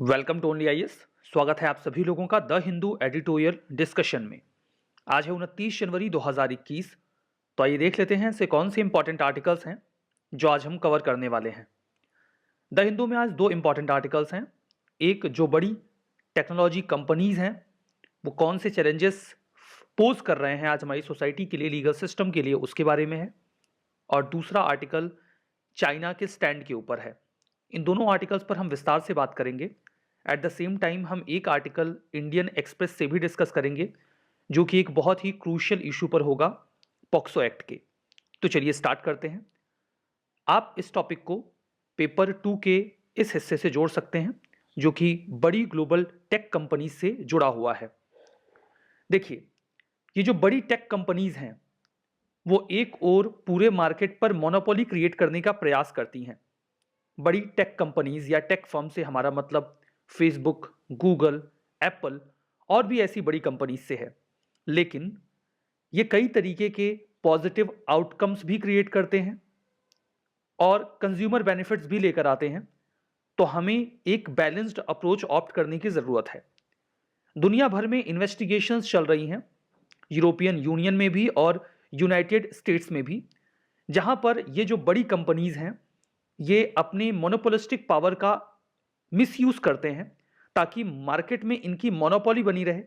Welcome to only IAS. स्वागत है आप सभी लोगों का द हिंदू एडिटोरियल डिस्कशन में। आज है 29 जनवरी 2021। तो आइए देख लेते हैं ऐसे कौन से इंपॉर्टेंट आर्टिकल्स हैं जो आज हम कवर करने वाले हैं। द हिंदू में आज दो इंपॉर्टेंट आर्टिकल्स हैं। एक, जो बड़ी टेक्नोलॉजी कंपनीज हैं वो कौन से चैलेंजेस पोज कर रहे हैं आज हमारी सोसाइटी के लिए, लीगल सिस्टम के लिए, उसके बारे में है। और दूसरा आर्टिकल चाइना के स्टैंड के ऊपर है। इन दोनों आर्टिकल्स पर हम विस्तार से बात करेंगे। एट द सेम टाइम हम एक आर्टिकल इंडियन एक्सप्रेस से भी डिस्कस करेंगे जो कि एक बहुत ही क्रूशियल इशू पर होगा, पॉक्सो एक्ट के। तो चलिए स्टार्ट करते हैं। आप इस टॉपिक को पेपर 2 के इस हिस्से से जोड़ सकते हैं जो कि बड़ी ग्लोबल टेक कंपनीज से जुड़ा हुआ है। देखिए, ये जो बड़ी टेक कंपनीज हैं वो एक और पूरे मार्केट पर मोनोपोली क्रिएट करने का प्रयास करती हैं। बड़ी टेक कंपनीज या टेक फर्म से हमारा मतलब फेसबुक, गूगल, एप्पल और भी ऐसी बड़ी कंपनीज से है। लेकिन ये कई तरीके के पॉजिटिव आउटकम्स भी क्रिएट करते हैं और कंज्यूमर बेनिफिट्स भी लेकर आते हैं। तो हमें एक बैलेंस्ड अप्रोच ऑप्ट करने की जरूरत है। दुनिया भर में इन्वेस्टिगेशंस चल रही हैं, यूरोपियन यूनियन में भी और यूनाइटेड स्टेट्स में भी, जहां पर ये जो बड़ी कंपनीज हैं ये अपने मोनोपोलिस्टिक पावर का मिसयूज करते हैं ताकि मार्केट में इनकी मोनोपोली बनी रहे।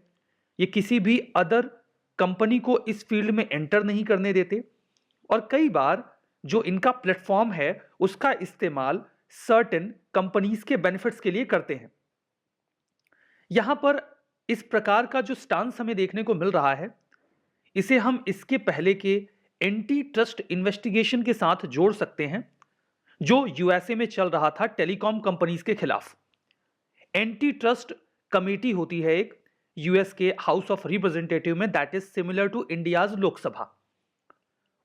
ये किसी भी अदर कंपनी को इस फील्ड में एंटर नहीं करने देते और कई बार जो इनका प्लेटफॉर्म है उसका इस्तेमाल सर्टेन कंपनीज के बेनिफिट्स के लिए करते हैं। यहां पर इस प्रकार का जो स्टांस हमें देखने को मिल रहा है इसे हम इसके पहले के एंटी ट्रस्ट इन्वेस्टिगेशन के साथ जोड़ सकते हैं जो यूएसए में चल रहा था टेलीकॉम कंपनीज के खिलाफ। एंटी ट्रस्ट कमेटी होती है एक यूएस के हाउस ऑफ रिप्रेजेंटेटिव में, that is similar to India's Lok Sabha.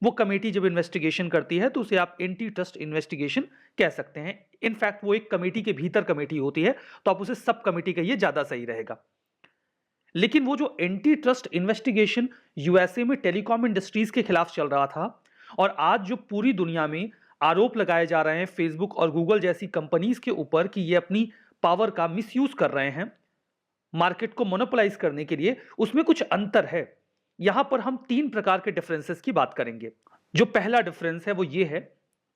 वो कमेटी जब इन्वेस्टिगेशन करती है तो उसे आप एंटी ट्रस्ट इन्वेस्टिगेशन कह सकते हैं। इनफैक्ट वो एक कमेटी के भीतर कमेटी होती है तो आप उसे सब कमेटी कहिए, ज्यादा सही रहेगा। लेकिन वो जो एंटी ट्रस्ट इन्वेस्टिगेशन यूएसए में टेलीकॉम इंडस्ट्रीज के खिलाफ चल रहा था और आज जो पूरी दुनिया में आरोप लगाए जा रहे हैं फेसबुक और गूगल जैसी कंपनीज के ऊपर कि ये अपनी पावर का मिसयूज कर रहे हैं मार्केट को मोनोपोलाइज करने के लिए, उसमें कुछ अंतर है। यहां पर हम 3 प्रकार के डिफरेंसेस की बात करेंगे। जो पहला डिफरेंस है वो ये है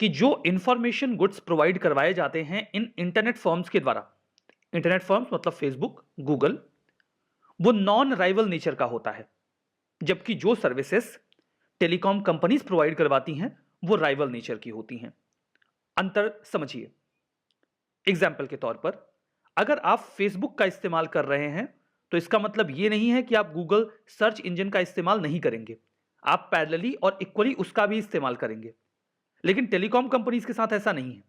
कि जो इंफॉर्मेशन गुड्स प्रोवाइड करवाए जाते हैं इन इंटरनेट फर्म्स के द्वारा, इंटरनेट फर्म्स मतलब फेसबुक, गूगल, वो नॉन राइवल नेचर का होता है, जबकि जो सर्विसेज टेलीकॉम कंपनीज प्रोवाइड करवाती हैं वो राइवल नेचर की होती हैं। अंतर समझिए। एग्जाम्पल के तौर पर, अगर आप फेसबुक का इस्तेमाल कर रहे हैं तो इसका मतलब यह नहीं है कि आप गूगल सर्च इंजन का इस्तेमाल नहीं करेंगे, आप पैरेलली और इक्वली उसका भी इस्तेमाल करेंगे। लेकिन टेलीकॉम कंपनीज के साथ ऐसा नहीं है।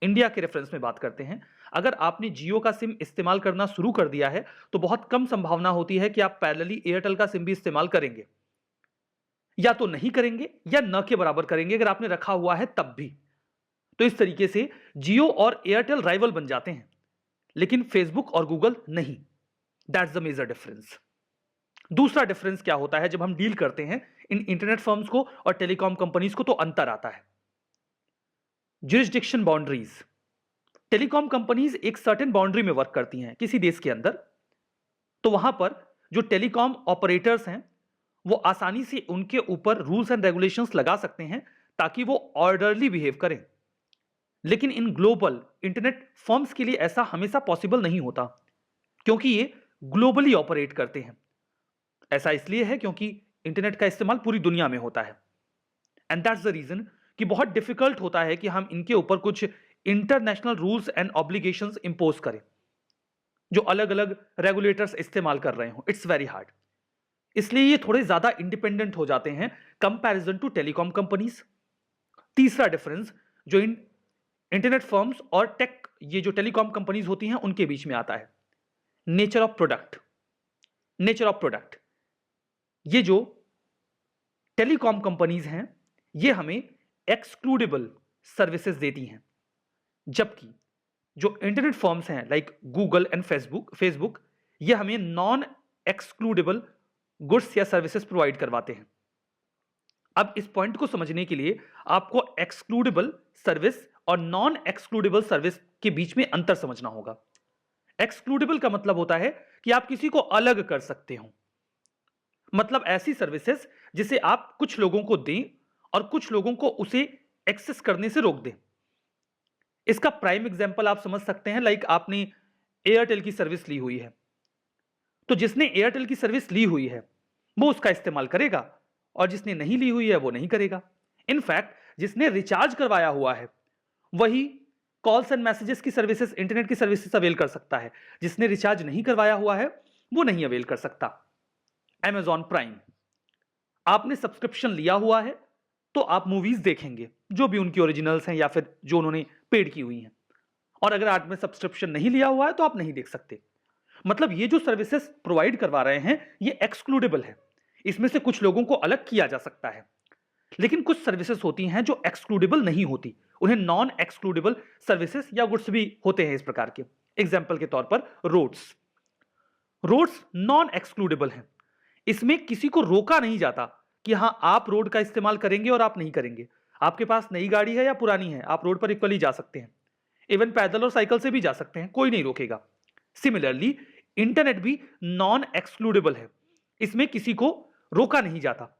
इंडिया के रेफरेंस में बात करते हैं, अगर आपने जियो का सिम इस्तेमाल करना शुरू कर दिया है तो बहुत कम संभावना होती है कि आप पैरेलली एयरटेल का सिम भी इस्तेमाल करेंगे, या तो नहीं करेंगे या न के बराबर करेंगे अगर आपने रखा हुआ है तब भी। तो इस तरीके से जियो और एयरटेल राइवल बन जाते हैं लेकिन फेसबुक और गूगल नहीं। That's the major difference. दूसरा डिफरेंस क्या होता है जब हम डील करते हैं इन इंटरनेट फर्म्स को और टेलीकॉम कंपनीज को, तो अंतर आता है ज्यूरिसडिक्शन बाउंड्रीज। टेलीकॉम कंपनीज एक सर्टेन बाउंड्री में वर्क करती हैं किसी देश के अंदर, तो वहां पर जो टेलीकॉम ऑपरेटर्स हैं वो आसानी से उनके ऊपर रूल्स एंड रेगुलेशंस लगा सकते हैं ताकि वो ऑर्डरली बिहेव करें। लेकिन इन ग्लोबल इंटरनेट फर्म्स के लिए ऐसा हमेशा पॉसिबल नहीं होता क्योंकि ये ग्लोबली ऑपरेट करते हैं। ऐसा इसलिए है क्योंकि इंटरनेट का इस्तेमाल पूरी दुनिया में होता है एंड दैट्स द रीजन कि बहुत डिफिकल्ट होता है कि हम इनके ऊपर कुछ international rules and obligations impose करें जो अलग अलग रेगुलेटर्स इस्तेमाल कर रहे हो। It's very hard. इसलिए ये थोड़े ज्यादा इंडिपेंडेंट हो जाते हैं कंपैरिजन टू टेलीकॉम कंपनीज। तीसरा डिफरेंस जो इन इंटरनेट फर्म्स और टेक, ये जो टेलीकॉम कंपनीज होती हैं उनके बीच में आता है, nature of product. Nature of product, ये जो टेलीकॉम कंपनीज हैं ये हमें एक्सक्लूडेबल सर्विसेज देती हैं, जबकि जो इंटरनेट फर्म्स हैं लाइक गूगल एंड फेसबुक ये हमें नॉन एक्सक्लूडेबल गुड्स या सर्विसेज प्रोवाइड करवाते हैं। अब इस पॉइंट को समझने के लिए आपको एक्सक्लूडेबल सर्विस और नॉन एक्सक्लूडेबल सर्विस के बीच में अंतर समझना होगा। एक्सक्लूडेबल का मतलब होता है कि आप किसी को अलग कर सकते हो, मतलब ऐसी सर्विसेज जिसे आप कुछ लोगों को दें और कुछ लोगों को उसे एक्सेस करने से रोक दें। इसका प्राइम एग्जांपल आप समझ सकते हैं, लाइक आपने एयरटेल की सर्विस ली हुई है, तो जिसने एयरटेल की सर्विस ली हुई है वो उसका इस्तेमाल करेगा और जिसने नहीं ली हुई है वो नहीं करेगा। इनफैक्ट जिसने रिचार्ज करवाया हुआ है वही कॉल्स एंड मैसेजेस की सर्विसेज, इंटरनेट की सर्विसेज अवेल कर सकता है। जिसने रिचार्ज नहीं करवाया हुआ है वो नहीं अवेल कर सकता। Amazon प्राइम, आपने सब्सक्रिप्शन लिया हुआ है तो आप मूवीज देखेंगे जो भी उनकी ओरिजिनल्स हैं या फिर जो उन्होंने पेड की हुई हैं, और अगर आपने सब्सक्रिप्शन नहीं लिया हुआ है तो आप नहीं देख सकते। मतलब ये जो सर्विसेज प्रोवाइड करवा रहे हैं ये एक्सक्लूडेबल है, इसमें से कुछ लोगों को अलग किया जा सकता है। लेकिन कुछ सर्विसेज होती हैं जो एक्सक्लूडेबल नहीं होती, उन्हें नॉन एक्सक्लूडेबल सर्विसेज या गुड्स भी होते हैं इस प्रकार के। एग्जाम्पल के तौर पर रोड्स, रोड्स नॉन एक्सक्लूडेबल हैं, इसमें किसी को रोका नहीं जाता कि हां आप रोड का इस्तेमाल करेंगे और आप नहीं करेंगे। आपके पास नई गाड़ी है या पुरानी है, आप रोड पर इक्वली जा सकते हैं, इवन पैदल और साइकिल से भी जा सकते हैं, कोई नहीं रोकेगा। सिमिलरली इंटरनेट भी नॉन एक्सक्लूडेबल है, इसमें किसी को रोका नहीं जाता,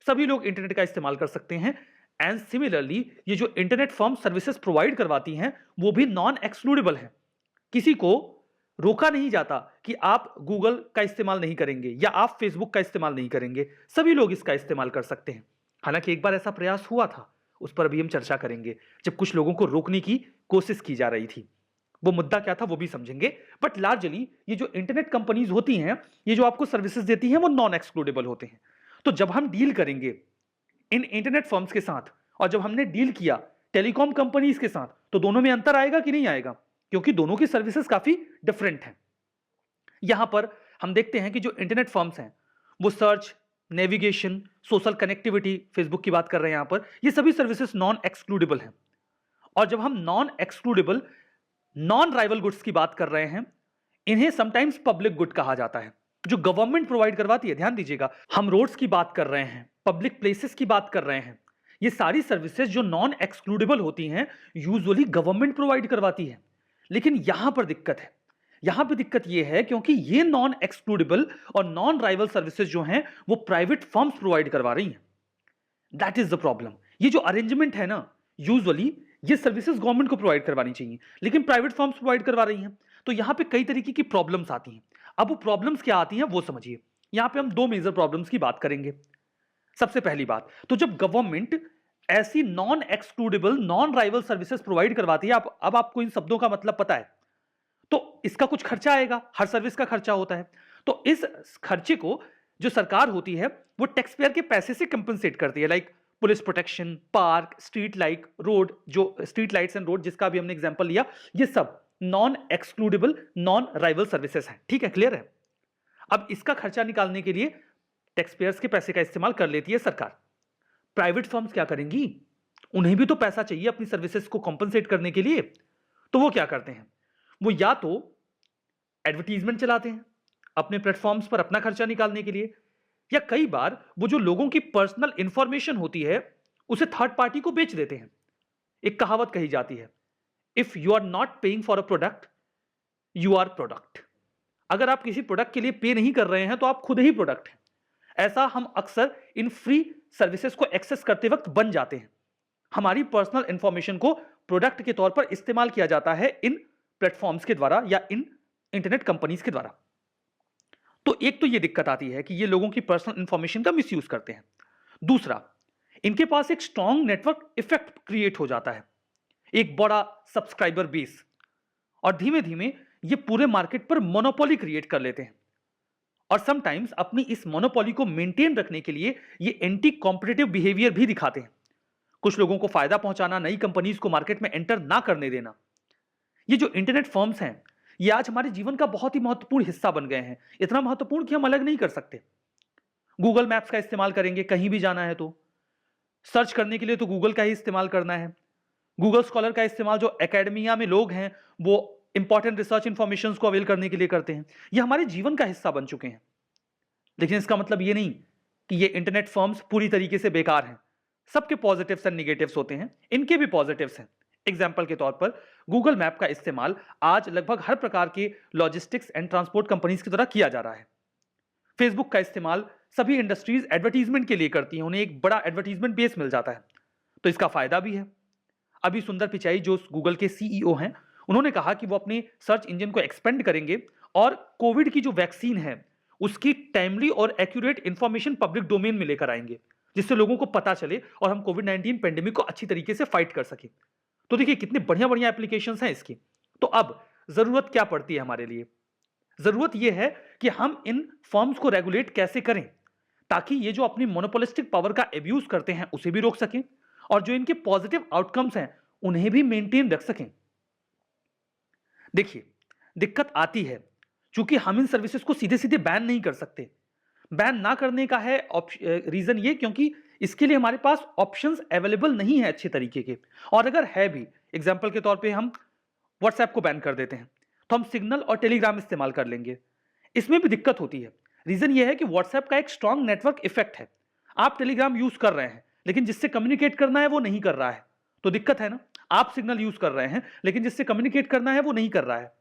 सभी लोग इंटरनेट का इस्तेमाल कर सकते हैं। एंड सिमिलरली ये जो इंटरनेट फर्म सर्विसेज प्रोवाइड करवाती हैं वो भी नॉन एक्सक्लूडेबल है, किसी को रोका नहीं जाता कि आप गूगल का इस्तेमाल नहीं करेंगे या आप फेसबुक का इस्तेमाल नहीं करेंगे, सभी लोग इसका इस्तेमाल कर सकते हैं। हालांकि एक बार ऐसा प्रयास हुआ था, उस पर अभी हम चर्चा करेंगे, जब कुछ लोगों को रोकने की कोशिश की जा रही थी। वो मुद्दा क्या था वो भी समझेंगे। बट लार्जली ये जो इंटरनेट कंपनीज होती हैं, ये जो आपको सर्विसेज देती हैं वो नॉन एक्सक्लूडेबल होते हैं। तो जब हम डील करेंगे इन इंटरनेट फर्म्स के साथ और जब हमने डील किया टेलीकॉम कंपनीज के साथ, तो दोनों में अंतर आएगा कि नहीं आएगा, क्योंकि दोनों की सर्विसेज काफी डिफरेंट हैं। यहां पर हम देखते हैं कि जो इंटरनेट फर्म्स हैं वो search, navigation, social connectivity, Facebook की बात कर रहे हैं यहां पर, ये सभी सर्विसेज नॉन एक्सक्लूडेबल हैं। और जब हम non excludable non rival goods की बात कर रहे हैं, इन्हें समटाइम्स पब्लिक गुड कहा जाता है, जो गवर्नमेंट प्रोवाइड करवाती है। ध्यान दीजिएगा, हम रोड्स की बात कर रहे हैं, पब्लिक प्लेसेस की बात कर रहे हैं, ये सारी सर्विसेज जो नॉन एक्सक्लूडेबल होती हैं यूजुअली गवर्नमेंट प्रोवाइड करवाती है। लेकिन यहां पर दिक्कत है, यहां पे दिक्कत यह है क्योंकि ये नॉन एक्सक्लूडेबल और नॉन राइवल सर्विसेज जो हैं वो प्राइवेट फर्म्स प्रोवाइड करवा रही हैं। That is the problem. ये जो अरेंजमेंट है ना, यूजुअली ये सर्विसेज गवर्नमेंट को प्रोवाइड करवानी चाहिए, लेकिन प्राइवेट फर्म्स प्रोवाइड करवा रही हैं। तो यहां पे कई तरीके की प्रॉब्लम्स आती हैं। अब वो प्रॉब्लम्स क्या आती हैं वो समझिए। यहां पे हम दो मेजर प्रॉब्लम्स की बात करेंगे। सबसे पहली बात, तो जब गवर्नमेंट ऐसी non excludable non rival services provide करवाती है, अब आपको इन शब्दों का मतलब पता है, तो इसका कुछ खर्चा आएगा, हर सर्विस का खर्चा होता है। तो इस खर्चे को जो सरकार होती है वो टैक्स पेयर के पैसे से कंपनसेट करती है, like police protection, park, street light, road, जो स्ट्रीट लाइट्स एंड रोड जिसका भी हमने एग्जांपल लिया, ये सब non excludable non rival services हैं। ठीक है, क्लियर है। अब इसका खर्चा निकालने के लिए टैक्स पेयर्स के पैसे का इस्तेमाल कर लेती है सरकार। प्राइवेट फर्म्स क्या करेंगी, उन्हें भी तो पैसा चाहिए अपनी सर्विसेज को कॉम्पनसेट करने के लिए। तो वो क्या करते हैं, वो या तो एडवर्टीजमेंट चलाते हैं अपने प्लेटफॉर्म्स पर अपना खर्चा निकालने के लिए, या कई बार वो जो लोगों की पर्सनल इंफॉर्मेशन होती है उसे थर्ड पार्टी को बेच देते हैं। एक कहावत कही जाती है, if you are not paying for a product you are product. अगर आप किसी प्रोडक्ट के लिए पे नहीं कर रहे हैं तो आप खुद ही प्रोडक्ट हैं। ऐसा हम अक्सर इन फ्री सर्विसेज को एक्सेस करते वक्त बन जाते हैं। हमारी पर्सनल इंफॉर्मेशन को प्रोडक्ट के तौर पर इस्तेमाल किया जाता है इन प्लेटफॉर्म्स के द्वारा या इन इंटरनेट कंपनीज के द्वारा। तो एक तो ये दिक्कत आती है कि ये लोगों की पर्सनल इंफॉर्मेशन का मिसयूज करते हैं। दूसरा, इनके पास एक स्ट्रॉन्ग नेटवर्क इफेक्ट क्रिएट हो जाता है, एक बड़ा सब्सक्राइबर बेस, और धीमे धीमे ये पूरे मार्केट पर मोनोपोली क्रिएट कर लेते हैं। और समटाइम्स अपनी इस मोनोपोली को मेंटेन रखने के लिए ये एंटी कॉम्पिटिटिव बिहेवियर भी दिखाते हैं। कुछ लोगों को फायदा पहुंचाना, नई कंपनीज को मार्केट में एंटर ना करने देना। ये जो इंटरनेट फर्म्स हैं ये आज हमारे जीवन का बहुत ही महत्वपूर्ण हिस्सा बन गए हैं, इतना महत्वपूर्ण कि हम अलग नहीं कर सकते। गूगल मैप्स का इस्तेमाल करेंगे कहीं भी जाना है तो, सर्च करने के लिए तो गूगल का ही इस्तेमाल करना है। गूगल स्कॉलर का इस्तेमाल जो एकेडमिया में लोग हैं वो इंपॉर्टेंट रिसर्च इंफॉर्मेशन को अवेल करने के लिए करते हैं। ये हमारे जीवन का हिस्सा बन चुके हैं। लेकिन इसका मतलब ये नहीं कि ये इंटरनेट फर्म्स पूरी तरीके से बेकार हैं। सबके पॉजिटिव्स एंड निगेटिव्स होते हैं, इनके भी पॉजिटिव्स हैं। एग्जाम्पल के तौर पर गूगल मैप का इस्तेमाल आज लगभग हर प्रकार के लॉजिस्टिक्स एंड ट्रांसपोर्ट कंपनीज की तरह किया जा रहा है। फेसबुक का इस्तेमाल सभी इंडस्ट्रीज एडवर्टीजमेंट के लिए करती हैं, उन्हें एक बड़ा एडवर्टीजमेंट बेस मिल जाता है, तो इसका फायदा भी है। अभी सुंदर पिचाई जो गूगल के सीईओ हैं, उन्होंने कहा कि वो अपने सर्च इंजन को एक्सपेंड करेंगे और कोविड की जो वैक्सीन है उसकी टाइमली और एक्यूरेट इंफॉर्मेशन पब्लिक डोमेन में लेकर आएंगे, जिससे लोगों को पता चले और हम कोविड-19 पेंडेमिक को अच्छी तरीके से फाइट कर सके। तो देखिए कितने बढ़िया बढ़िया एप्लीकेशंस हैं इसकी। तो अब जरूरत क्या पड़ती है हमारे लिए? जरूरत यह है कि हम इन फर्म्स को रेगुलेट कैसे करें ताकि ये जो अपनी मोनोपोलिस्टिक पावर का एब्यूज करते हैं उसे भी रोक सकें और जो इनके पॉजिटिव आउटकम्स हैं उन्हें भी मेंटेन रख सकें। देखिए दिक्कत आती है क्योंकि हम इन सर्विसेज को सीधे सीधे बैन नहीं कर सकते। बैन ना करने का है रीजन ये क्योंकि इसके लिए हमारे पास ऑप्शंस अवेलेबल नहीं है अच्छे तरीके के, और अगर है भी, एग्जांपल के तौर पे हम व्हाट्सएप को बैन कर देते हैं तो हम सिग्नल और टेलीग्राम इस्तेमाल कर लेंगे। इसमें भी दिक्कत होती है। रीजन ये है कि व्हाट्सएप का एक स्ट्रांग नेटवर्क इफेक्ट है। आप टेलीग्राम यूज कर रहे हैं लेकिन जिससे कम्युनिकेट करना है वो नहीं कर रहा है, तो दिक्कत है ना। आप सिग्नल यूज कर रहे हैं लेकिन जिससे कम्युनिकेट करना है वो नहीं कर रहा है,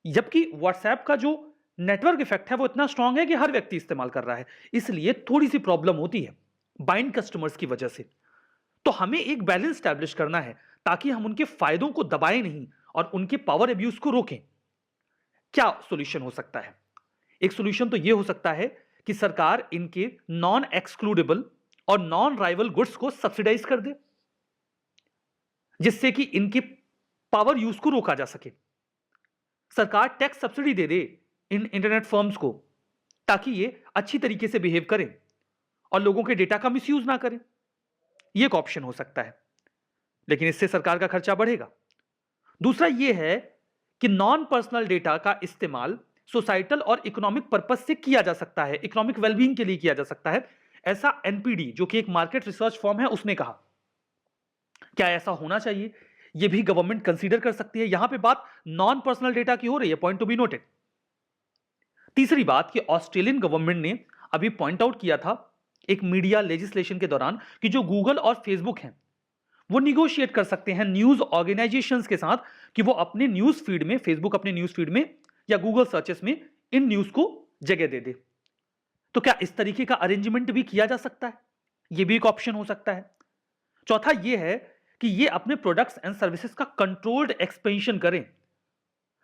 जबकि व्हाट्सएप का जो नेटवर्क इफेक्ट है वो इतना स्ट्रांग है कि हर व्यक्ति इस्तेमाल कर रहा है। इसलिए थोड़ी सी प्रॉब्लम होती है बाइंड कस्टमर्स की वजह से। तो हमें एक बैलेंस स्टैब्लिश करना है ताकि हम उनके फायदों को दबाएं नहीं और उनके पावर अब्यूज को रोकें। क्या सॉल्यूशन हो सकता है? एक सॉल्यूशन तो यह हो सकता है कि सरकार इनके नॉन एक्सक्लूडेबल और नॉन राइवल गुड्स को सब्सिडाइज कर दे, जिससे कि इनके पावर यूज को रोका जा सके। सरकार टैक्स सब्सिडी दे दे इन इंटरनेट फर्म्स को ताकि ये अच्छी तरीके से बिहेव करें और लोगों के डेटा का मिसयूज ना करें। यह एक ऑप्शन हो सकता है, लेकिन इससे सरकार का खर्चा बढ़ेगा। दूसरा यह है कि नॉन पर्सनल डेटा का इस्तेमाल सोसाइटल और इकोनॉमिक पर्पस से किया जा सकता है, इकोनॉमिक वेलबींग के लिए किया जा सकता है। ऐसा एनपीडी जो कि एक मार्केट रिसर्च फर्म है उसने कहा। क्या ऐसा होना चाहिए? यह भी गवर्नमेंट कंसीडर कर सकती है। यहां पे बात नॉन पर्सनल डेटा की हो रही है, पॉइंट टू बी नोटेड। तीसरी बात कि ऑस्ट्रेलियन गवर्नमेंट ने अभी पॉइंट आउट किया था एक मीडिया लेजिस्लेशन के दौरान कि जो गूगल और फेसबुक हैं वो निगोशिएट कर सकते हैं न्यूज ऑर्गेनाइजेशंस के साथ कि वो अपने न्यूज फीड में, फेसबुक अपने न्यूज फीड में या गूगल सर्चेस में इन न्यूज को जगह दे दे। तो क्या इस तरीके का अरेंजमेंट भी किया जा सकता है? यह भी एक ऑप्शन हो सकता है। चौथा यह है कि ये अपने प्रोडक्ट्स एंड सर्विसेज का कंट्रोल्ड एक्सपेंशन करें,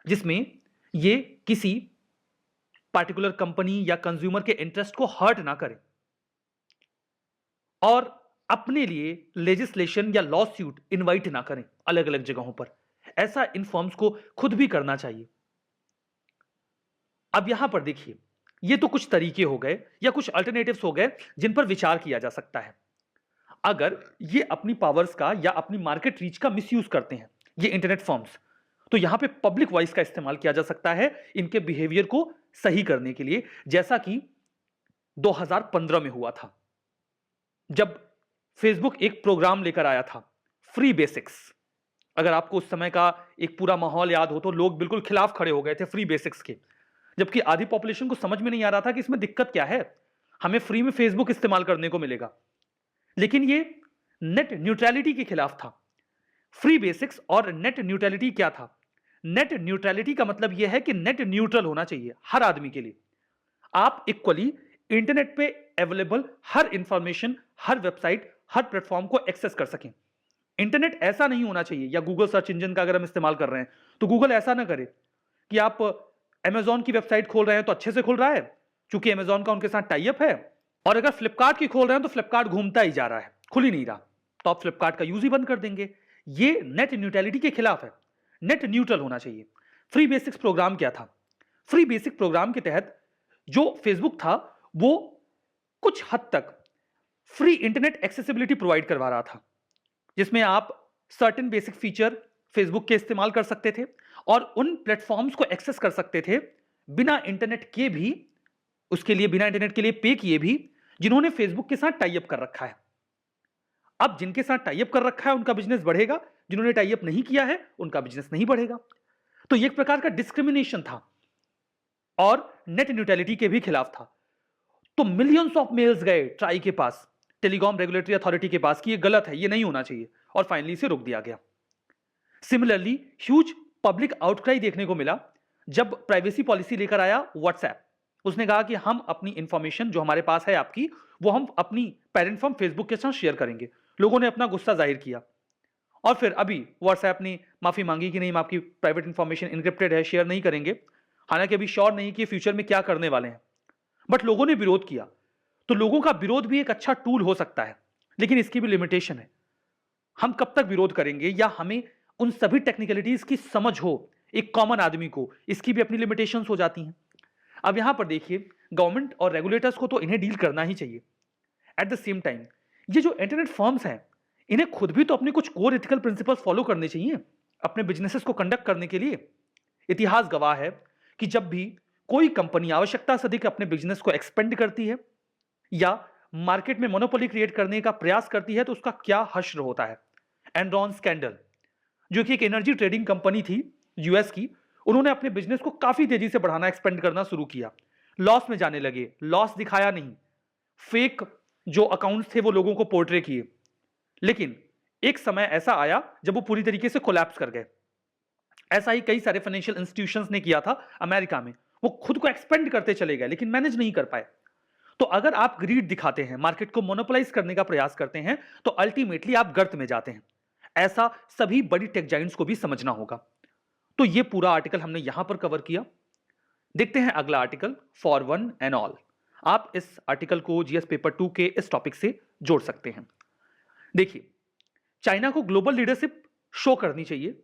जिसमें ये किसी पार्टिकुलर कंपनी या कंज्यूमर के इंटरेस्ट को हर्ट ना करें और अपने लिए लेजिस्लेशन या लॉ सूट इनवाइट ना करें अलग अलग जगहों पर। ऐसा इन फर्म्स को खुद भी करना चाहिए। अब यहां पर देखिए, ये तो कुछ तरीके हो गए या कुछ अल्टरनेटिव्स हो गए जिन पर विचार किया जा सकता है। अगर ये अपनी पावर्स का या अपनी मार्केट रीच का मिसयूज करते हैं ये इंटरनेट फर्म्स, तो यहां पे पब्लिक वॉइस का इस्तेमाल किया जा सकता है इनके बिहेवियर को सही करने के लिए, जैसा कि 2015 में हुआ था जब फेसबुक एक प्रोग्राम लेकर आया था, फ्री बेसिक्स। अगर आपको उस समय का एक पूरा माहौल याद हो तो लोग बिल्कुल खिलाफ खड़े हो गए थे फ्री बेसिक्स के, जबकि आधी पॉपुलेशन को समझ में नहीं आ रहा था कि इसमें दिक्कत क्या है, हमें फ्री में फेसबुक इस्तेमाल करने को मिलेगा। लेकिन ये नेट न्यूट्रलिटी के खिलाफ था। फ्री बेसिक्स और नेट न्यूट्रलिटी क्या था? नेट न्यूट्रलिटी का मतलब यह है कि नेट न्यूट्रल होना चाहिए हर आदमी के लिए। आप इक्वली इंटरनेट पे अवेलेबल हर इंफॉर्मेशन, हर वेबसाइट, हर प्लेटफॉर्म को एक्सेस कर सकें। इंटरनेट ऐसा नहीं होना चाहिए, या गूगल सर्च इंजन का अगर हम इस्तेमाल कर रहे हैं तो गूगल ऐसा ना करे कि आप अमेजॉन की वेबसाइट खोल रहे हैं तो अच्छे से खोल रहा है क्योंकि अमेजॉन का उनके साथ टाई अप है, और अगर फ्लिपकार्ट की खोल रहे हैं तो फ्लिपकार्ट घूमता ही जा रहा है, खुल ही नहीं रहा, तो आप फ्लिपकार्ट का यूज ही बंद कर देंगे। ये नेट न्यूट्रलिटी के खिलाफ है। नेट न्यूट्रल होना चाहिए। फ्री बेसिक्स प्रोग्राम क्या था? फ्री बेसिक प्रोग्राम के तहत जो फेसबुक था वो कुछ हद तक फ्री इंटरनेट एक्सेसिबिलिटी प्रोवाइड करवा रहा था, जिसमें आप सर्टेन बेसिक फीचर फेसबुक के इस्तेमाल कर सकते थे और उन प्लेटफॉर्म्स को एक्सेस कर सकते थे बिना इंटरनेट के भी, उसके लिए बिना इंटरनेट के लिए पे किए भी, जिन्होंने फेसबुक के साथ टाई अप कर रखा है। अब जिनके साथ टाई अप कर रखा है उनका बिजनेस बढ़ेगा, जिन्होंने टाई अप नहीं किया है उनका बिजनेस नहीं बढ़ेगा। तो एक प्रकार का डिस्क्रिमिनेशन था और नेट न्यूट्रलिटी के भी खिलाफ था। तो मिलियंस ऑफ मेल्स गए ट्राई के पास, टेलीकॉम रेगुलेटरी अथॉरिटी के पास कि ये गलत है, ये नहीं होना चाहिए, और फाइनली इसे रोक दिया गया। सिमिलरली ह्यूज पब्लिक आउटक्राई देखने को मिला जब प्राइवेसी पॉलिसी लेकर आया व्हाट्सएप। उसने कहा कि हम अपनी इंफॉर्मेशन जो हमारे पास है आपकी, वो हम अपनी पेरेंट फर्म फेसबुक के साथ शेयर करेंगे। लोगों ने अपना गुस्सा जाहिर किया और फिर अभी व्हाट्सएप ने माफी मांगी कि नहीं, हम आपकी प्राइवेट इंफॉर्मेशन इनक्रिप्टेड है, शेयर नहीं करेंगे। हालांकि अभी श्योर नहीं कि फ्यूचर में क्या करने वाले हैं, बट लोगों ने विरोध किया। तो लोगों का विरोध भी एक अच्छा टूल हो सकता है, लेकिन इसकी भी लिमिटेशन है। हम कब तक विरोध करेंगे, या हमें उन सभी टेक्निकलिटीज की समझ हो एक कॉमन आदमी को, इसकी भी अपनी लिमिटेशंस हो जाती हैं। अब यहां पर देखिए, गवर्नमेंट और रेगुलेटर्स को तो इन्हें डील करना ही चाहिए। एट द सेम टाइम ये जो इंटरनेट फर्म्स हैं, इन्हें खुद भी तो अपने कुछ कोर एथिकल प्रिंसिपल्स फॉलो करने चाहिए अपने बिजनेसेस को कंडक्ट करने के लिए। इतिहास गवाह है कि जब भी कोई कंपनी आवश्यकता से अधिक अपने बिजनेस को एक्सपेंड करती है या मार्केट में मोनोपोली क्रिएट करने का प्रयास करती है, तो उसका क्या हश्र होता है। एनरॉन स्कैंडल, जो कि एक एनर्जी ट्रेडिंग कंपनी थी यूएस की, उन्होंने अपने बिजनेस को काफी तेजी से बढ़ाना, एक्सपेंड करना शुरू किया। लॉस में जाने लगे, लॉस दिखाया नहीं, फेक जो अकाउंट्स थे वो लोगों को पोर्ट्रे किए। लेकिन एक समय ऐसा आया जब वो पूरी तरीके से कोलैप्स कर गए। ऐसा ही कई सारे फाइनेंशियल इंस्टीट्यूशंस ने किया था अमेरिका में। वो खुद को एक्सपेंड करते चले गए लेकिन मैनेज नहीं कर पाए। तो अगर आप ग्रीड दिखाते हैं, मार्केट को मोनोपोलाइज करने का प्रयास करते हैं, तो अल्टीमेटली आप गर्त में जाते हैं। ऐसा सभी बड़ी टेक जाइंट्स को भी समझना होगा। तो ये पूरा आर्टिकल हमने यहां पर कवर किया। देखते हैं अगला article, for one and all. आप इस आर्टिकल को जीएस पेपर 2 के इस टॉपिक से जोड़ सकते हैं। देखिए, चाइना को ग्लोबल लीडरशिप शो करनी चाहिए,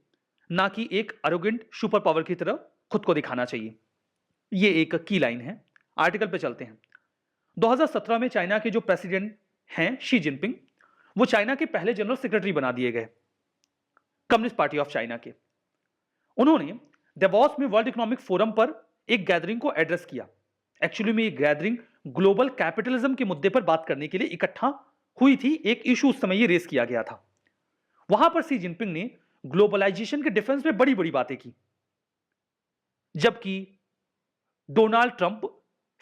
ना कि एक अरोगेंट सुपर पावर की तरह खुद को दिखाना चाहिए। ये एक की लाइन है। आर्टिकल पे चलते हैं। 2017 में चाइना के जो प्रेसिडेंट हैं शी जिनपिंग, वो चाइना के पहले जनरल सेक्रेटरी बना दिए गए कम्युनिस्ट पार्टी ऑफ चाइना के। उन्होंने डेवॉस में वर्ल्ड इकोनॉमिक फोरम पर एक गैदरिंग को एड्रेस किया। एक्चुअली में ये गैदरिंग ग्लोबल कैपिटलिज्म के मुद्दे पर बात करने के लिए इकट्ठा हुई थी। एक इशू उस समय ये रेस किया गया था। वहां पर शी जिनपिंग ने ग्लोबलाइजेशन के डिफेंस में बड़ी बड़ी बातें की, जबकि डोनाल्ड ट्रंप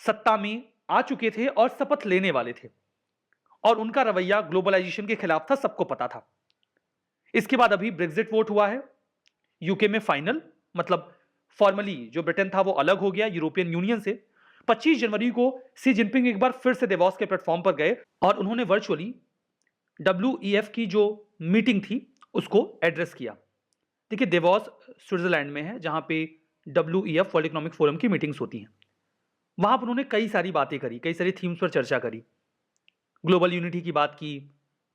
सत्ता में आ चुके थे और शपथ लेने वाले थे, और उनका रवैया ग्लोबलाइजेशन के खिलाफ था, सबको पता था। इसके बाद अभी ब्रेक्जिट वोट हुआ है यूके में, फाइनल मतलब फॉर्मली जो ब्रिटेन था वो अलग हो गया यूरोपियन यूनियन से। 25 जनवरी को शी जिनपिंग एक बार फिर से देवॉस के प्लेटफॉर्म पर गए और उन्होंने वर्चुअली WEF की जो मीटिंग थी उसको एड्रेस किया। देखिए, देवॉस स्विट्जरलैंड में है जहां पे WEF वर्ल्ड इकोनॉमिक फोरम की मीटिंग्स होती हैं। वहां पर उन्होंने कई सारी बातें करी, कई सारी थीम्स पर चर्चा करी। ग्लोबल यूनिटी की बात की,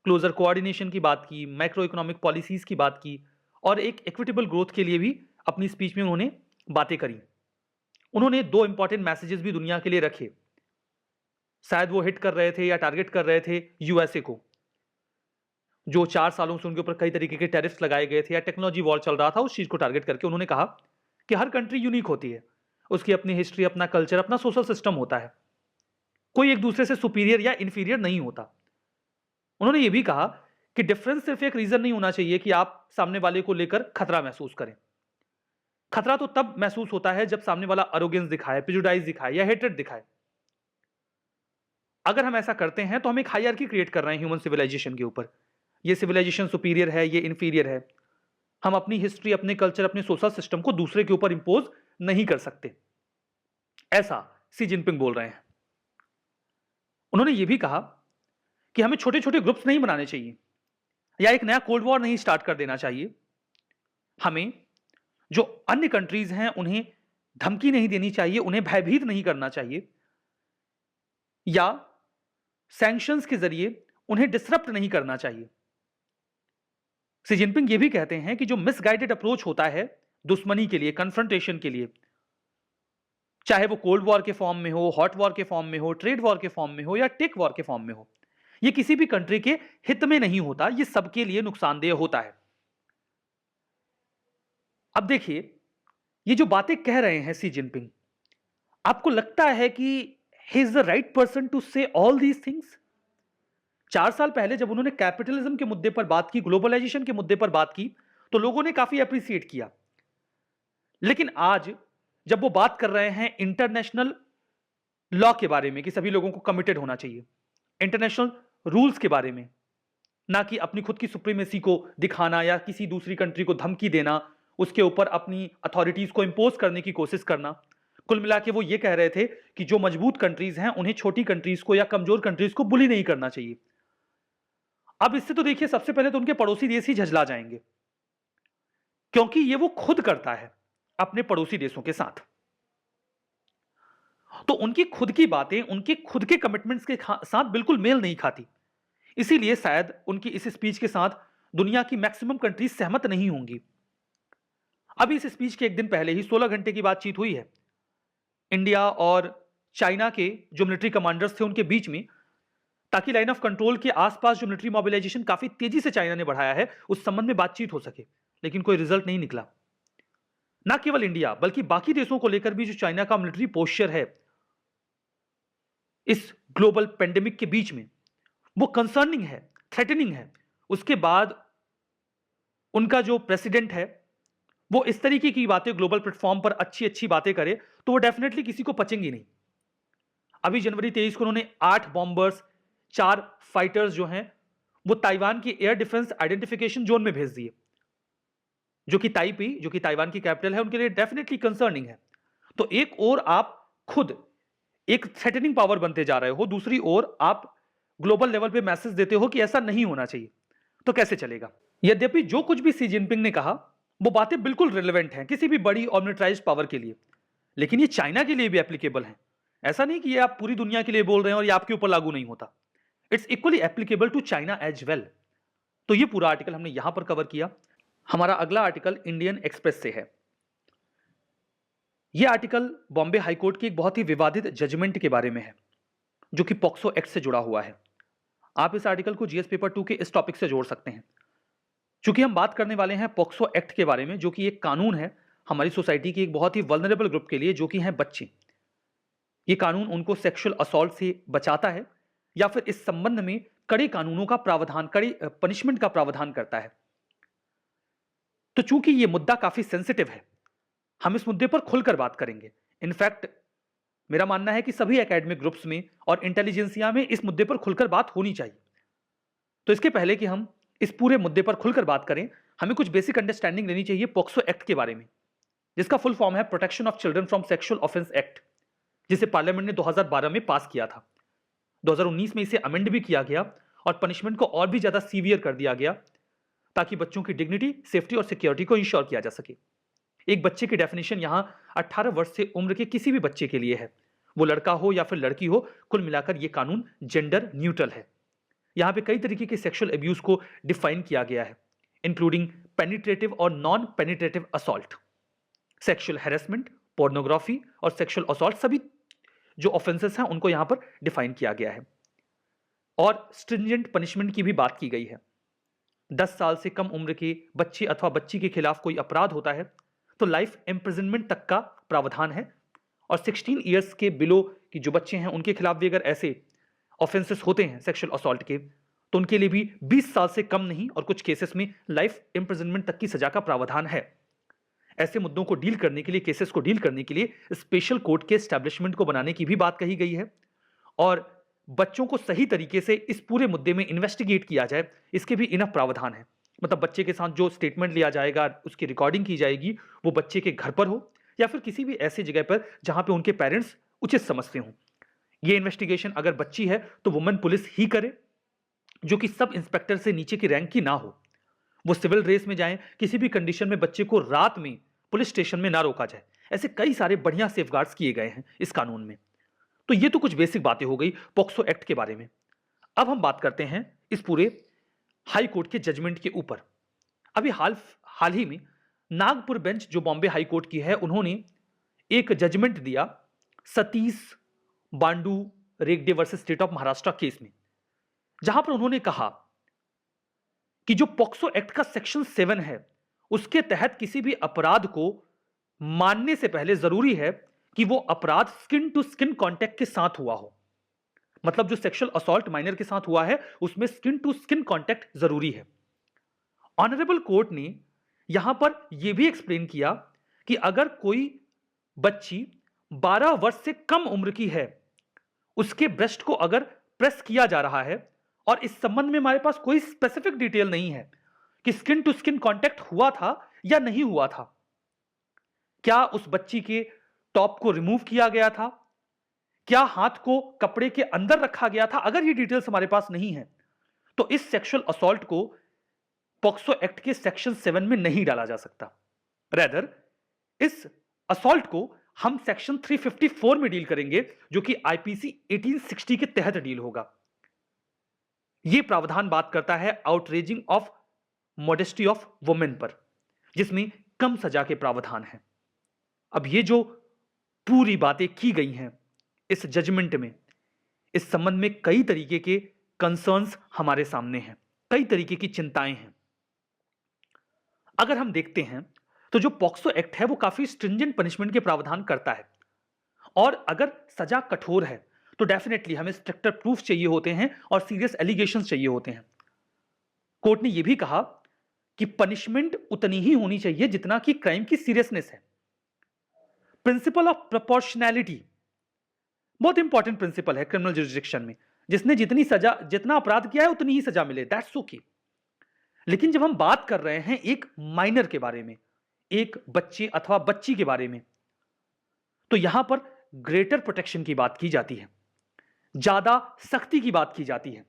क्लोजर कोऑर्डिनेशन की बात की, मैक्रो इकोनॉमिक पॉलिसीज की बात की, और एक इक्विटेबल ग्रोथ के लिए भी अपनी स्पीच में उन्होंने बातें करी। उन्होंने 2 इंपॉर्टेंट मैसेजेस भी दुनिया के लिए रखे। शायद वो हिट कर रहे थे या टारगेट कर रहे थे यूएसए को, जो 4 सालों से उनके ऊपर कई तरीके के टैरिफ्स लगाए गए थे या टेक्नोलॉजी वॉर चल रहा था। उस चीज को टारगेट करके उन्होंने कहा कि हर कंट्री यूनिक होती है, उसकी अपनी हिस्ट्री, अपना कल्चर, अपना सोशल सिस्टम होता है, कोई एक दूसरे से सुपीरियर या इंफीरियर नहीं होता। उन्होंने ये भी कहा कि डिफरेंस सिर्फ एक रीजन नहीं होना चाहिए कि आप सामने वाले को लेकर खतरा महसूस करें। खतरा तो तब महसूस होता है जब सामने वाला अरोगेंस दिखाए, प्रेजुडाइज दिखाए या हेट्रेड दिखाए। अगर हम ऐसा करते हैं तो हम एक हायरार्की क्रिएट कर रहे हैं ह्यूमन सिविलाइजेशन के ऊपर। ये सिविलाइजेशन सुपीरियर है, ये इंफीरियर है। हम अपनी हिस्ट्री, अपने कल्चर, अपने सोशल सिस्टम को दूसरे के ऊपर इंपोज नहीं कर सकते। ऐसा शी जिनपिंग बोल रहे हैं। उन्होंने यह भी कहा कि हमें छोटे छोटे ग्रुप्स नहीं बनाने चाहिए या एक नया कोल्ड वॉर नहीं स्टार्ट कर देना चाहिए। हमें जो अन्य कंट्रीज हैं उन्हें धमकी नहीं देनी चाहिए, उन्हें भयभीत नहीं करना चाहिए, या सैंक्शंस के जरिए उन्हें डिसरप्ट नहीं करना चाहिए। शी जिनपिंग ये भी कहते हैं कि जो मिसगाइडेड अप्रोच होता है दुश्मनी के लिए, कन्फ्रंटेशन के लिए, चाहे वो कोल्ड वॉर के फॉर्म में हो, हॉट वॉर के फॉर्म में हो, ट्रेड वॉर के फॉर्म में हो या टेक वॉर के फॉर्म में हो, ये किसी भी कंट्री के हित में नहीं होता, ये सबके लिए नुकसानदेह होता है। अब देखिए, ये जो बातें कह रहे हैं शी जिनपिंग, आपको लगता है कि he is the right person to say all these things? 4 साल पहले जब उन्होंने कैपिटलिज्म के मुद्दे पर बात की, ग्लोबलाइजेशन के मुद्दे पर बात की, तो लोगों ने काफी अप्रिशिएट किया। लेकिन आज जब वो बात कर रहे हैं इंटरनेशनल लॉ के बारे में कि सभी लोगों को कमिटेड होना चाहिए, इंटरनेशनल रूल्स के बारे में, ना कि अपनी खुद की सुप्रीमेसी को दिखाना या किसी दूसरी कंट्री को धमकी देना, उसके ऊपर अपनी अथॉरिटीज को इंपोज करने की कोशिश करना। कुल मिला के वो ये कह रहे थे कि जो मजबूत कंट्रीज हैं उन्हें छोटी कंट्रीज को या कमजोर कंट्रीज को बुली नहीं करना चाहिए। अब इससे तो देखिए सबसे पहले तो उनके पड़ोसी देश ही झंझला जाएंगे, क्योंकि ये वो खुद करता है अपने पड़ोसी देशों के साथ। तो उनकी खुद की बातें उनके खुद के कमिटमेंट्स के साथ बिल्कुल मेल नहीं खाती। इसीलिए शायद उनकी इस स्पीच के साथ दुनिया की मैक्सिमम कंट्रीज सहमत नहीं होंगी। अभी इस स्पीच के एक दिन पहले ही 16 घंटे की बातचीत हुई है इंडिया और चाइना के जो मिलिट्री कमांडर्स थे उनके बीच में, ताकि लाइन ऑफ कंट्रोल के आसपास जो मिलिट्री मोबिलाइजेशन काफी तेजी से चाइना ने बढ़ाया है उस संबंध में बातचीत हो सके। लेकिन कोई रिजल्ट नहीं निकला। ना केवल इंडिया बल्कि बाकी देशों को लेकर भी जो चाइना का मिलिट्री पोस्चर है इस ग्लोबल पेंडेमिक के बीच में, वो कंसर्निंग है, थ्रेटनिंग है। उसके बाद उनका जो प्रेसिडेंट है वो इस तरीके की बातें ग्लोबल प्लेटफॉर्म पर अच्छी अच्छी बातें करे तो वो डेफिनेटली किसी को पचेंगी नहीं। अभी जनवरी 23 को उन्होंने 8 बॉम्बर्स, 4 फाइटर्स जो हैं वो ताइवान की एयर डिफेंस आइडेंटिफिकेशन जोन में भेज दिए, जो कि ताइपी, जो कि ताइवान की कैपिटल है, उनके लिए डेफिनेटली कंसर्निंग है। तो एक और आप खुद एक थ्रेटनिंग पावर बनते जा रहे हो, दूसरी ओर आप ग्लोबल लेवल पे मैसेज देते हो कि ऐसा नहीं होना चाहिए, तो कैसे चलेगा। यद्यपि जो कुछ भी सी जिनपिंग ने कहा वो बातें बिल्कुल रिलेवेंट हैं किसी भी बड़ी और मिलिटराइज्ड पावर के लिए, लेकिन ये चाइना के लिए भी एप्लीकेबल है। ऐसा नहीं कि ये आप पूरी दुनिया के लिए बोल रहे हैं और ये आपके ऊपर लागू नहीं होता। It's equally applicable to China as well. तो ये पूरा आर्टिकल हमने यहां पर कवर किया। हमारा अगला आर्टिकल इंडियन एक्सप्रेस से है। यह आर्टिकल बॉम्बे हाईकोर्ट की एक बहुत ही विवादित जजमेंट के बारे में है, जो कि पॉक्सो एक्ट से जुड़ा हुआ है। आप इस आर्टिकल को जीएस पेपर 2 के इस टॉपिक से जोड़ सकते हैं। चूंकि हम बात करने वाले हैं पॉक्सो एक्ट के बारे में, जो कि एक कानून है हमारी सोसाइटी की एक बहुत ही वल्नरेबल ग्रुप के लिए, जो कि हैं बच्चे। ये कानून उनको सेक्सुअल असॉल्ट से बचाता है या फिर इस संबंध में कड़े कानूनों का प्रावधान, कड़ी पनिशमेंट का प्रावधान करता है। तो चूंकि ये मुद्दा काफी सेंसिटिव है, हम इस मुद्दे पर खुलकर बात करेंगे। इनफैक्ट मेरा मानना है कि सभी एकेडमिक ग्रुप्स में और इंटेलिजेंसिया में इस मुद्दे पर खुलकर बात होनी चाहिए। तो इसके पहले कि हम इस पूरे मुद्दे पर खुलकर बात करें, हमें कुछ बेसिक अंडरस्टैंडिंग लेनी चाहिए पॉक्सो एक्ट के बारे में, जिसका फुल फॉर्म है protection of children from sexual offence act, जिसे पार्लियामेंट ने 2012 में पास किया था। 2019 में इसे अमेंड भी किया गया और पनिशमेंट को और भी ज्यादा सीवियर कर दिया गया, ताकि बच्चों की डिग्निटी, सेफ्टी और सिक्योरिटी को इंश्योर किया जा सके। एक बच्चे की डेफिनेशन यहां 18 वर्ष से उम्र के किसी भी बच्चे के लिए है, वो लड़का हो या फिर लड़की हो। कुल मिलाकर यह कानून जेंडर न्यूट्रल है। यहां पे कई तरीके के सेक्सुअल अब्यूज को डिफाइन किया गया है, इंक्लूडिंग पेनिट्रेटिव और non penetrative assault, sexual harassment, pornography और सेक्सुअल असॉल्ट, सभी जो ऑफेंसेस हैं उनको यहां पर डिफाइन किया गया है। और स्ट्रिंजेंट पनिशमेंट की भी बात की गई है। 10 साल से कम उम्र के बच्चे अथवा बच्ची के खिलाफ कोई अपराध होता है तो लाइफ इम्प्रिजनमेंट तक का प्रावधान है, और 16 ईयर्स के बिलो की जो बच्चे हैं उनके खिलाफ भी अगर ऐसे ऑफेंसेस होते हैं सेक्सुअल असॉल्ट के, तो उनके लिए भी 20 साल से कम नहीं और कुछ केसेस में लाइफ इम्प्रिजनमेंट तक की सजा का प्रावधान है। ऐसे मुद्दों को डील करने के लिए, केसेस को डील करने के लिए स्पेशल कोर्ट के एस्टैब्लिशमेंट को बनाने की भी बात कही गई है, और बच्चों को सही तरीके से इस पूरे मुद्दे में इन्वेस्टिगेट किया जाए, इसके भी इनफ प्रावधान है। मतलब बच्चे के साथ जो स्टेटमेंट लिया जाएगा, उसकी रिकॉर्डिंग की जाएगी, वो बच्चे के घर पर हो या फिर किसी भी ऐसी जगह पर जहां पे उनके पेरेंट्स उचित समझते हों। ये इन्वेस्टिगेशन अगर बच्ची है तो वुमेन पुलिस ही करे, जो कि सब इंस्पेक्टर से नीचे की रैंक की ना हो। वो सिविल रेस में जाएं, किसी भी कंडीशन में बच्चे को रात में पुलिस स्टेशन में ना रोका जाए। ऐसे कई सारे बढ़िया सेफगार्ड्स किए गए हैं इस कानून में। तो ये तो कुछ बेसिक बातें हो गई पॉक्सो एक्ट के बारे में। अब हम बात करते हैं इस पूरे हाई कोर्ट के जजमेंट के ऊपर। अभी हाल ही में नागपुर बेंच जो बॉम्बे हाई कोर्ट की है, उन्होंने एक जजमेंट दिया Satish Bandu Ragde versus state of Maharashtra case में, जहां पर उन्होंने कहा कि जो पॉक्सो एक्ट का सेक्शन 7 है, उसके तहत किसी भी अपराध को मानने से पहले जरूरी है कि वो अपराध स्किन टू स्किन कांटेक्ट के साथ हुआ हो। मतलब जो सेक्सुअल असॉल्ट माइनर के साथ हुआ है उसमें स्किन टू स्किन कांटेक्ट जरूरी है। ऑनरेबल कोर्ट ने यहां पर यह भी एक्सप्लेन किया कि अगर कोई बच्ची 12 वर्ष से कम उम्र की है, उसके ब्रेस्ट को अगर प्रेस किया जा रहा है और इस संबंध में हमारे पास कोई स्पेसिफिक डिटेल नहीं है कि स्किन टू स्किन कांटेक्ट हुआ था या नहीं हुआ था। क्या उस बच्ची के टॉप को रिमूव किया गया था, क्या हाथ को कपड़े के अंदर रखा गया था? अगर ये डिटेल्स हमारे पास नहीं है तो इस सेक्सुअल असॉल्ट को पॉक्सो एक्ट के सेक्शन 7 में नहीं डाला जा सकता। रेदर इस असॉल्ट को हम सेक्शन 354 में डील करेंगे, जो कि आईपीसी 1860 के तहत डील होगा। यह प्रावधान बात करता है outraging of modesty of women पर, जिसमें कम सजा के प्रावधान हैं। अब ये जो पूरी बातें की गई हैं इस जजमेंट में, इस संबंध में कई तरीके के कंसर्न्स हमारे सामने हैं, कई तरीके की चिंताएं हैं। अगर हम देखते हैं तो जो पॉक्सो एक्ट है वो काफी स्ट्रिंजेंट पनिशमेंट के प्रावधान करता है, और अगर सजा कठोर है तो डेफिनेटली हमें स्ट्रिक्टर प्रूफ चाहिए होते हैं और सीरियस एलिगेशंस चाहिए होते हैं। कोर्ट ने यह भी कहा कि पनिशमेंट उतनी ही होनी चाहिए जितना कि क्राइम की सीरियसनेस है। प्रिंसिपल ऑफ प्रोपोर्शनैलिटी बहुत इंपॉर्टेंट प्रिंसिपल है क्रिमिनल जुरिसडिक्शन में। जिसने जितनी सजा, जितना अपराध किया है उतनी ही सजा मिले, दैट्स ओके। लेकिन जब हम बात कर रहे हैं एक माइनर के बारे में, एक बच्चे अथवा बच्ची के बारे में, तो यहां पर ग्रेटर प्रोटेक्शन की बात की जाती है, ज्यादा सख्ती की बात की जाती है।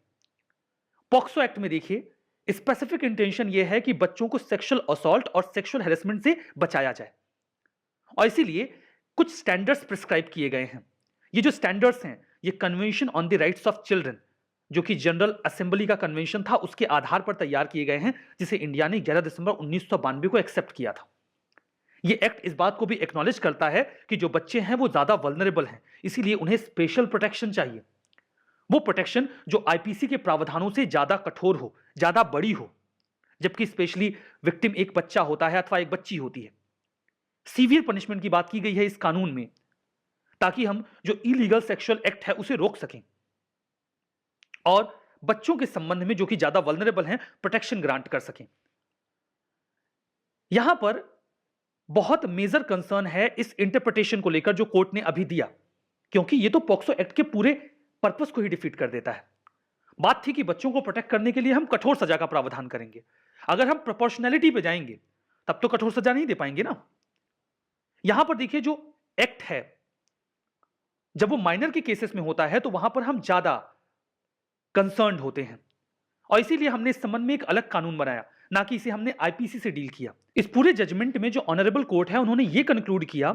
पॉक्सो एक्ट में देखिए स्पेसिफिक इंटेंशन यह है कि बच्चों को सेक्सुअल असॉल्ट और सेक्सुअल हैरेसमेंट से बचाया जाए, और इसीलिए कुछ स्टैंडर्ड्स प्रिस्क्राइब किए गए हैं। ये जो स्टैंडर्ड्स हैं ये convention on the rights of children, जो कि जनरल असेंबली का कन्वेंशन था, उसके आधार पर तैयार किए गए हैं, जिसे इंडिया ने 11 दिसंबर 1992 को एक्सेप्ट किया था। ये एक्ट इस बात को भी एक्नॉलेज करता है कि जो बच्चे हैं वो ज्यादा वल्नरेबल हैं, इसीलिए उन्हें स्पेशल प्रोटेक्शन चाहिए। वो प्रोटेक्शन जो आईपीसी के प्रावधानों से ज्यादा कठोर हो, ज्यादा बड़ी हो, जबकि स्पेशली विक्टिम एक बच्चा होता है अथवा एक बच्ची होती है। सीवियर पनिशमेंट की बात की गई है इस कानून में, ताकि हम जो इलीगल सेक्सुअल एक्ट है उसे रोक सकें और बच्चों के संबंध में जो कि ज्यादा वल्नरेबल हैं प्रोटेक्शन ग्रांट कर सकें। यहां पर बहुत मेजर कंसर्न है इस इंटरप्रिटेशन को लेकर जो कोर्ट ने अभी दिया, क्योंकि ये तो पॉक्सो एक्ट के पूरे पर्पस को ही डिफीट कर देता है। बात थी कि बच्चों को प्रोटेक्ट करने के लिए हम कठोर सजा का प्रावधान करेंगे। अगर हम प्रोपोर्शनैलिटी पे जाएंगे तब तो कठोर सजा नहीं दे पाएंगे ना। यहां पर देखिए जो एक्ट है, जब वो माइनर के केसेस में होता है तो वहां पर हम ज्यादा कंसर्न्ड होते हैं, और इसीलिए हमने इस संबंध में एक अलग कानून बनाया, ना कि इसे हमने आईपीसी से डील किया। इस पूरे जजमेंट में जो ऑनरेबल कोर्ट है उन्होंने ये कंक्लूड किया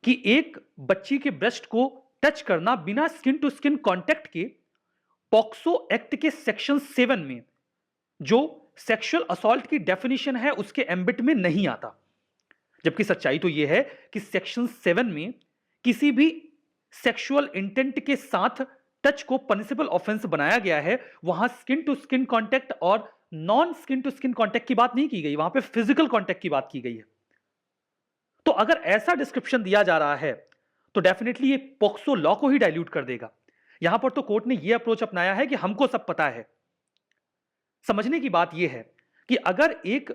कि एक बच्ची के ब्रेस्ट को टच करना बिना स्किन टू स्किन कांटेक्ट के पॉक्सो एक्ट के सेक्शन 7 में जो सेक्सुअल असॉल्ट की डेफिनेशन है उसके एम्बिट में नहीं आता। जबकि सच्चाई तो यह है कि सेक्शन 7 में किसी भी सेक्सुअल इंटेंट के साथ टच को पनिशेबल ऑफेंस बनाया गया है। वहां स्किन टू स्किन कांटेक्ट और non skin to skin contact की बात नहीं की गई, वहां पे फिजिकल कांटेक्ट की बात की गई है। तो अगर ऐसा डिस्क्रिप्शन दिया जा रहा है तो डेफिनेटली ये पॉक्सो लॉ को ही डाइल्यूट कर देगा। यहां पर तो कोर्ट ने यह अप्रोच अपनाया है कि हमको सब पता है। समझने की बात यह है कि अगर एक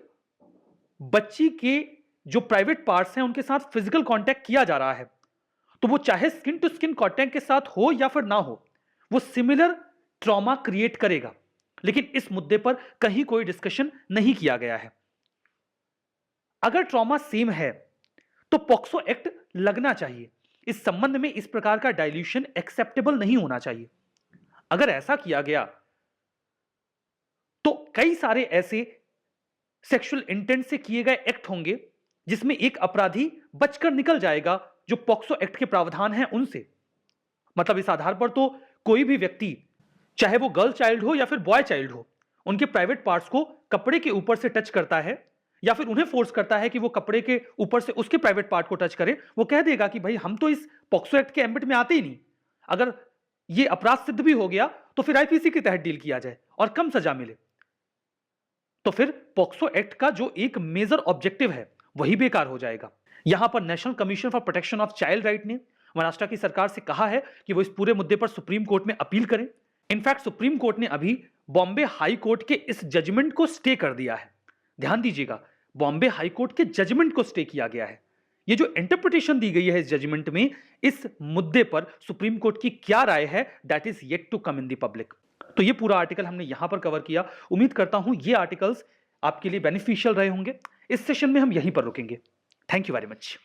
बच्ची के जो प्राइवेट पार्ट्स हैं उनके साथ फिजिकल कांटेक्ट किया जा रहा है तो वो चाहे स्किन टू स्किन कांटेक्ट के साथ हो या फिर ना हो, वो सिमिलर ट्रॉमा क्रिएट करेगा। लेकिन इस मुद्दे पर कहीं कोई डिस्कशन नहीं किया गया है। अगर ट्रॉमा सेम है तो पॉक्सो एक्ट लगना चाहिए। इस संबंध में इस प्रकार का डाइल्यूशन एक्सेप्टेबल नहीं होना चाहिए। अगर ऐसा किया गया तो कई सारे ऐसे सेक्सुअल इंटेंट से किए गए एक्ट होंगे जिसमें एक अपराधी बचकर निकल जाएगा जो पॉक्सो एक्ट के प्रावधान हैं उनसे। मतलब इस आधार पर तो कोई भी व्यक्ति, चाहे वो गर्ल चाइल्ड हो या फिर बॉय चाइल्ड हो, उनके प्राइवेट पार्ट्स को कपड़े के ऊपर से टच करता है या फिर उन्हें फोर्स करता है कि वो कपड़े के ऊपर से उसके प्राइवेट पार्ट को टच करें, वो कह देगा कि भाई हम तो इस पॉक्सो एक्ट के एम्बिट में आते ही नहीं। अगर ये अपराध सिद्ध भी हो गया तो फिर आईपीसी के तहत डील किया जाए और कम सजा मिले। तो फिर पॉक्सो एक्ट का जो एक मेजर ऑब्जेक्टिव है वही बेकार हो जाएगा। यहां पर national commission for protection of child right ने महाराष्ट्र की सरकार से कहा है कि वो इस पूरे मुद्दे पर सुप्रीम कोर्ट में अपील करें। इनफैक्ट सुप्रीम कोर्ट ने अभी बॉम्बे हाई कोर्ट के इस जजमेंट को स्टे कर दिया है। ध्यान दीजिएगा, बॉम्बे हाई कोर्ट के जजमेंट को स्टे किया गया है। ये जो इंटरप्रिटेशन दी गई है इस जजमेंट में, इस मुद्दे पर सुप्रीम कोर्ट की क्या राय है, that is yet to come in the public. तो ये पूरा आर्टिकल हमने यहां पर कवर किया। उम्मीद करता हूं ये आर्टिकल्स आपके लिए बेनिफिशियल रहे होंगे। इस सेशन में हम यहीं पर रुकेंगे। Thank you very much.